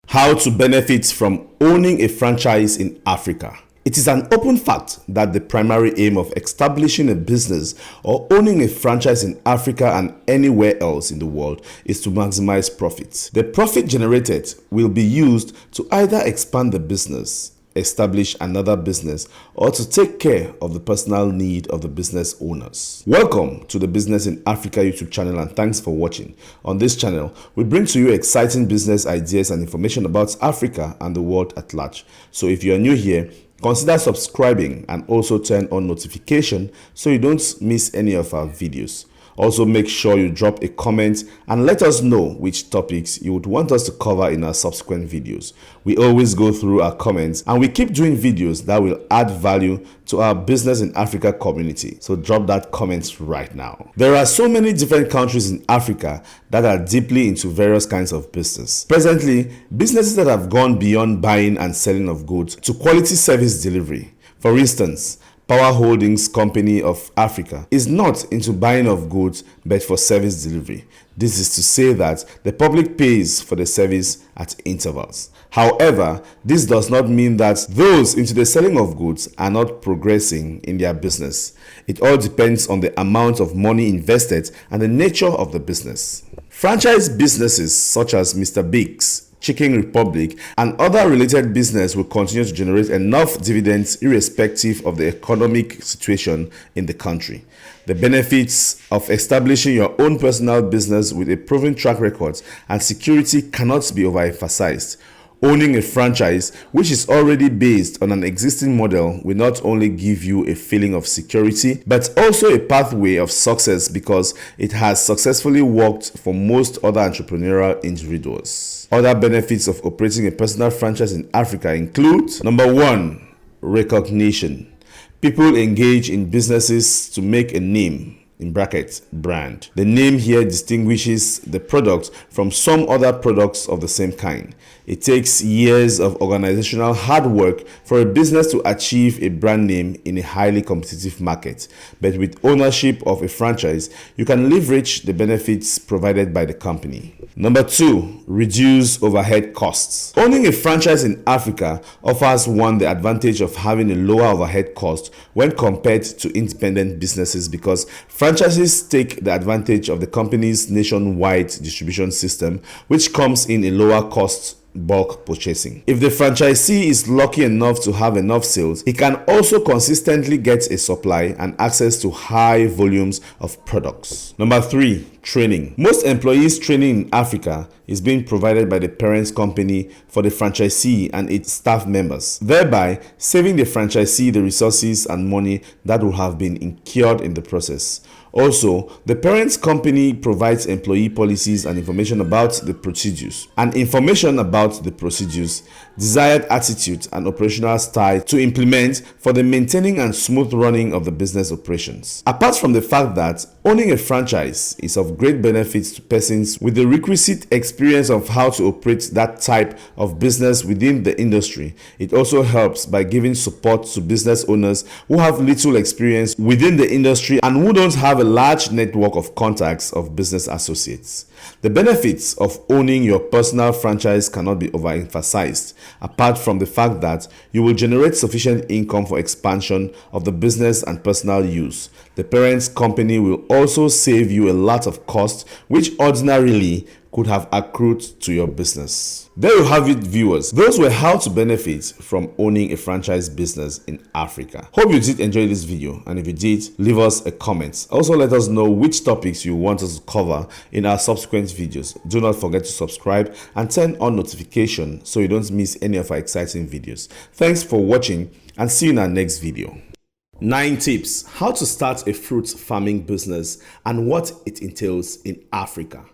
How to benefit from owning a franchise in Africa. It is an open fact that the primary aim of establishing a business or owning a franchise in Africa and anywhere else in the world is to maximize profits. The profit generated will be used to either expand the business, establish another business, or to take care of the personal need of the business owners. Welcome to the Business in Africa YouTube channel and thanks for watching. On this channel, we bring to you exciting business ideas and information about Africa and the world at large. So if you are new here, consider subscribing and also turn on notification so you don't miss any of our videos. Also, make sure you drop a comment and let us know which topics you would want us to cover in our subsequent videos. We always go through our comments and we keep doing videos that will add value to our Business in Africa community. So drop that comment right now. There are so many different countries in Africa that are deeply into various kinds of business. Presently, businesses that have gone beyond buying and selling of goods to quality service delivery. For instance, Power Holdings Company of Africa is not into buying of goods but for service delivery. This is to say that the public pays for the service at intervals. However, this does not mean that those into the selling of goods are not progressing in their business. It all depends on the amount of money invested and the nature of the business. Franchise businesses such as Mr. Biggs, Chicken Republic, and other related business will continue to generate enough dividends irrespective of the economic situation in the country. The benefits of establishing your own personal business with a proven track record and security cannot be overemphasized. Owning a franchise which is already based on an existing model will not only give you a feeling of security but also a pathway of success because it has successfully worked for most other entrepreneurial individuals. Other benefits of operating a personal franchise in Africa include: number one, recognition. People engage in businesses to make a name. In brackets, brand. The name here distinguishes the product from some other products of the same kind. It takes years of organizational hard work for a business to achieve a brand name in a highly competitive market. But with ownership of a franchise, you can leverage the benefits provided by the company. Number two, reduce overhead costs. Owning a franchise in Africa offers one the advantage of having a lower overhead cost when compared to independent businesses because franchises take the advantage of the company's nationwide distribution system, which comes in a lower cost bulk purchasing. If the franchisee is lucky enough to have enough sales, he can also consistently get a supply and access to high volumes of products. Number three, training. Most employees training in Africa is being provided by the parent company for the franchisee and its staff members, thereby saving the franchisee the resources and money that would have been incurred in the process. Also, the parent company provides employee policies and information about the procedures, desired attitude and operational style to implement for the maintaining and smooth running of the business operations. Apart from the fact that owning a franchise is of great benefit to persons with the requisite experience of how to operate that type of business within the industry, it also helps by giving support to business owners who have little experience within the industry and who don't have a large network of contacts of business associates. The benefits of owning your personal franchise cannot be overemphasized, apart from the fact that you will generate sufficient income for expansion of the business and personal use. The parent company will also save you a lot of costs which ordinarily could have accrued to your business. There you have it, viewers. Those were how to benefit from owning a franchise business in Africa. Hope you did enjoy this video, and if you did, leave us a comment. Also, let us know which topics you want us to cover in our subsequent videos. Do not forget to subscribe and turn on notification so you don't miss any of our exciting videos. Thanks for watching and see you in our next video. 9 tips how to start a fruit farming business and what it entails in Africa.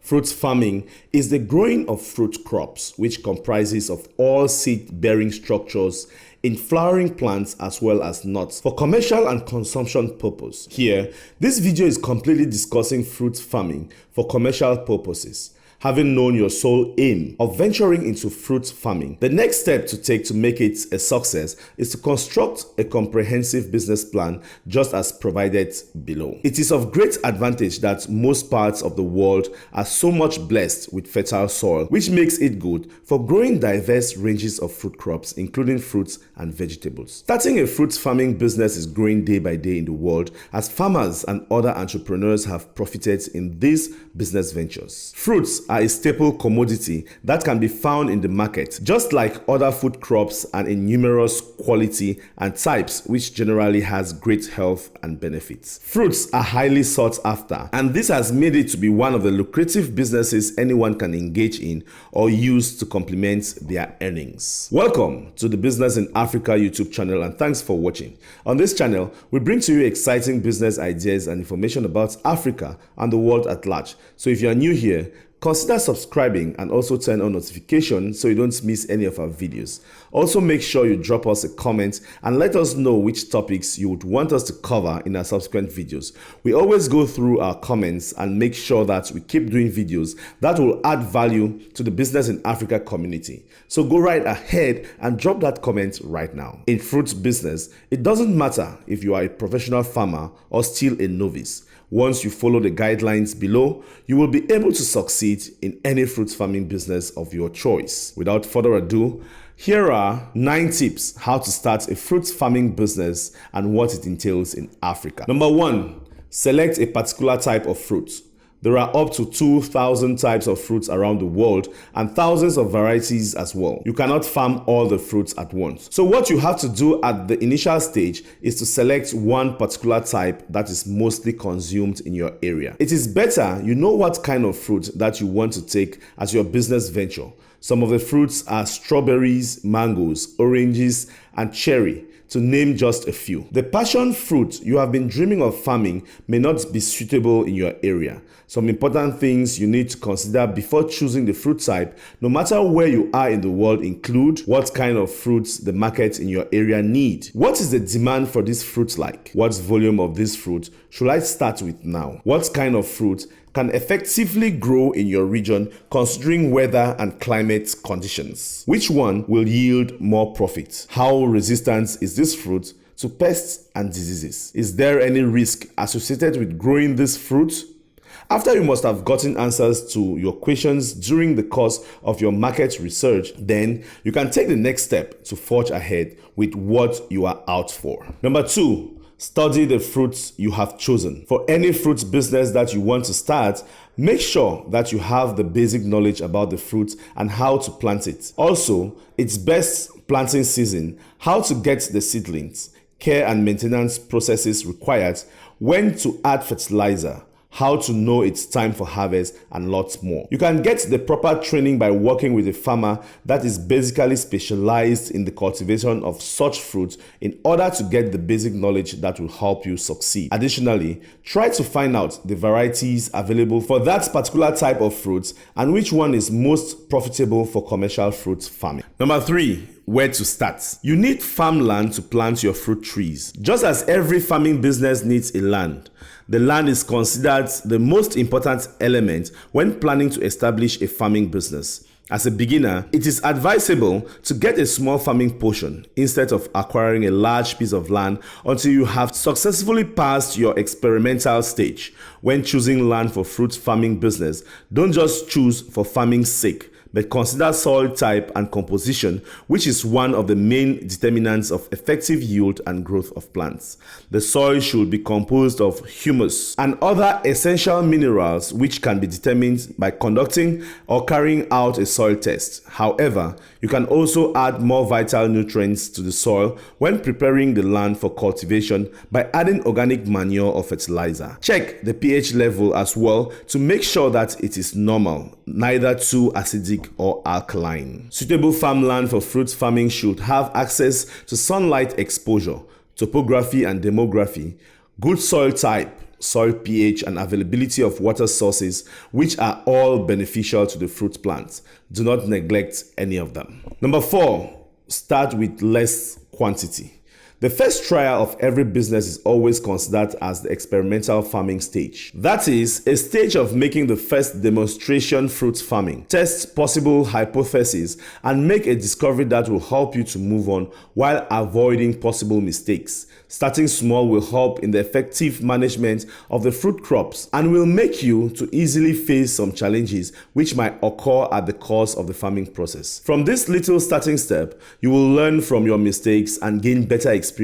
Fruit farming is the growing of fruit crops, which comprises of all seed-bearing structures in flowering plants as well as nuts for commercial and consumption purpose. Here, this video is completely discussing fruit farming for commercial purposes. having known your sole aim of venturing into fruit farming. The next step to take to make it a success is to construct a comprehensive business plan just as provided below. It is of great advantage that most parts of the world are so much blessed with fertile soil, which makes it good for growing diverse ranges of fruit crops, including fruits and vegetables. Starting a fruit farming business is growing day by day in the world as farmers and other entrepreneurs have profited in these business ventures. Fruits are a staple commodity that can be found in the market, just like other food crops, and in numerous quality and types, which generally has great health and benefits. Fruits are highly sought after, and this has made it to be one of the lucrative businesses anyone can engage in or use to complement their earnings. Welcome to the Business in Africa YouTube channel, and thanks for watching. On this channel, we bring to you exciting business ideas and information about Africa and the world at large. So if you are new here, consider subscribing and also turn on notifications so you don't miss any of our videos. Also, make sure you drop us a comment and let us know which topics you would want us to cover in our subsequent videos. We always go through our comments and make sure that we keep doing videos that will add value to the Business in Africa community. So go right ahead and drop that comment right now. In fruit business, it doesn't matter if you are a professional farmer or still a novice. Once you follow the guidelines below, you will be able to succeed in any fruit farming business of your choice. Without further ado, here are 9 tips how to start a fruit farming business and what it entails in Africa. Number 1, select a particular type of fruit. There are up to 2,000 types of fruits around the world and thousands of varieties as well. You cannot farm all the fruits at once. So what you have to do at the initial stage is to select one particular type that is mostly consumed in your area. It is better you know what kind of fruit that you want to take as your business venture. Some of the fruits are strawberries, mangoes, oranges, and cherry, to name just a few. The passion fruit you have been dreaming of farming may not be suitable in your area. Some important things you need to consider before choosing the fruit type, no matter where you are in the world, include what kind of fruits the market in your area need. What is the demand for this fruit like? What volume of this fruit should I start with now? What kind of fruit can effectively grow in your region considering weather and climate conditions? Which one will yield more profit? How resistant is this fruit to pests and diseases? Is there any risk associated with growing this fruit? After you must have gotten answers to your questions during the course of your market research, then you can take the next step to forge ahead with what you are out for. Number 2, study the fruits you have chosen. For any fruit business that you want to start, make sure that you have the basic knowledge about the fruit and how to plant it. Also, its best planting season, how to get the seedlings, care and maintenance processes required, when to add fertilizer, how to know it's time for harvest, and lots more. You can get the proper training by working with a farmer that is basically specialized in the cultivation of such fruits in order to get the basic knowledge that will help you succeed. Additionally, try to find out the varieties available for that particular type of fruits and which one is most profitable for commercial fruit farming. Number 3, where to start. You need farmland to plant your fruit trees. Just as every farming business needs a land, the land is considered the most important element when planning to establish a farming business. As a beginner, it is advisable to get a small farming portion instead of acquiring a large piece of land until you have successfully passed your experimental stage. When choosing land for fruit farming business, don't just choose for farming's sake, but consider soil type and composition, which is one of the main determinants of effective yield and growth of plants. The soil should be composed of humus and other essential minerals, which can be determined by conducting or carrying out a soil test. However, you can also add more vital nutrients to the soil when preparing the land for cultivation by adding organic manure or fertilizer. Check the pH level as well to make sure that it is normal, neither too acidic or alkaline. Suitable farmland for fruit farming should have access to sunlight exposure, topography and demography, good soil type, soil pH, and availability of water sources, which are all beneficial to the fruit plants. Do not neglect any of them. Number 4, start with less quantity. The The first trial of every business is always considered as the experimental farming stage. That is, a stage of making the first demonstration fruit farming, test possible hypotheses, and make a discovery that will help you to move on while avoiding possible mistakes. Starting small will help in the effective management of the fruit crops and will make you to easily face some challenges which might occur at the course of the farming process. From this little starting step, you will learn from your mistakes and gain better experience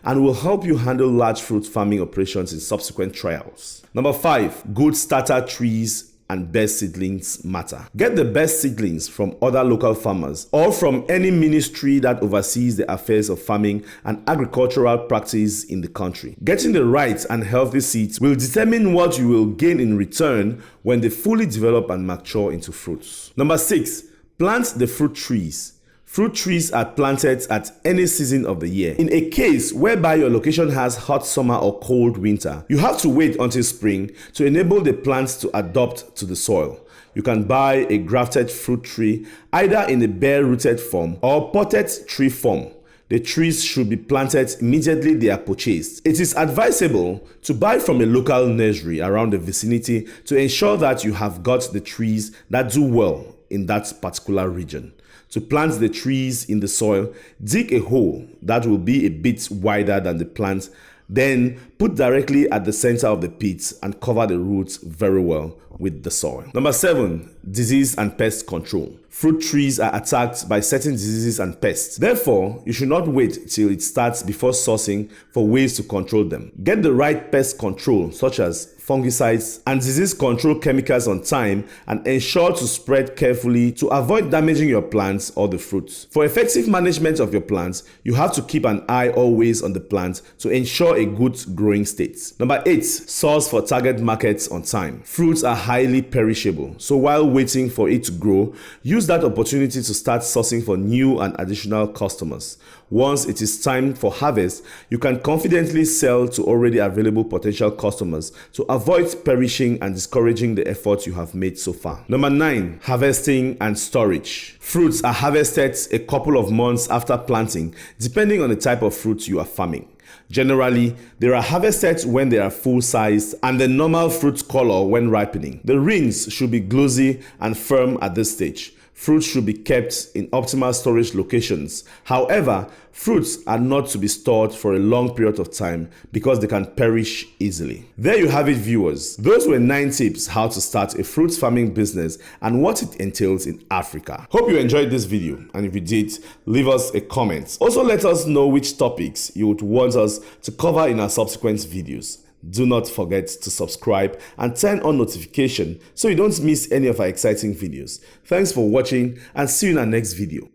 and will help you handle large fruit farming operations in subsequent trials. Number 5, good starter trees and best seedlings matter. Get the best seedlings from other local farmers or from any ministry that oversees the affairs of farming and agricultural practice in the country. Getting the right and healthy seeds will determine what you will gain in return when they fully develop and mature into fruits. Number 6, plant the fruit trees. Fruit trees are planted at any season of the year. In a case whereby your location has hot summer or cold winter, you have to wait until spring to enable the plants to adapt to the soil. You can buy a grafted fruit tree either in a bare-rooted form or potted tree form. The trees should be planted immediately they are purchased. It is advisable to buy from a local nursery around the vicinity to ensure that you have got the trees that do well in that particular region. To plant the trees in the soil, dig a hole that will be a bit wider than the plant, then put directly at the center of the pit and cover the roots very well with the soil. Number 7, disease and pest control. Fruit trees are attacked by certain diseases and pests. Therefore, you should not wait till it starts before sourcing for ways to control them. Get the right pest control, such as fungicides and disease control chemicals on time, and ensure to spread carefully to avoid damaging your plants or the fruits. For effective management of your plants, you have to keep an eye always on the plant to ensure a good growing state. Number 8, source for target markets on time. Fruits are highly perishable, so while waiting for it to grow, use that opportunity to start sourcing for new and additional customers. Once it is time for harvest, you can confidently sell to already available potential customers to avoid perishing and discouraging the efforts you have made so far. Number 9, harvesting and storage. Fruits are harvested a couple of months after planting, depending on the type of fruit you are farming. Generally, they are harvested when they are full-sized and the normal fruit color when ripening. The rings should be glossy and firm at this stage. Fruits should be kept in optimal storage locations. However, fruits are not to be stored for a long period of time because they can perish easily. There you have it, viewers. Those were 9 tips how to start a fruit farming business and what it entails in Africa. Hope you enjoyed this video, and if you did, leave us a comment. Also, let us know which topics you would want us to cover in our subsequent videos. Do not forget to subscribe and turn on notification so you don't miss any of our exciting videos. Thanks for watching and see you in our next video.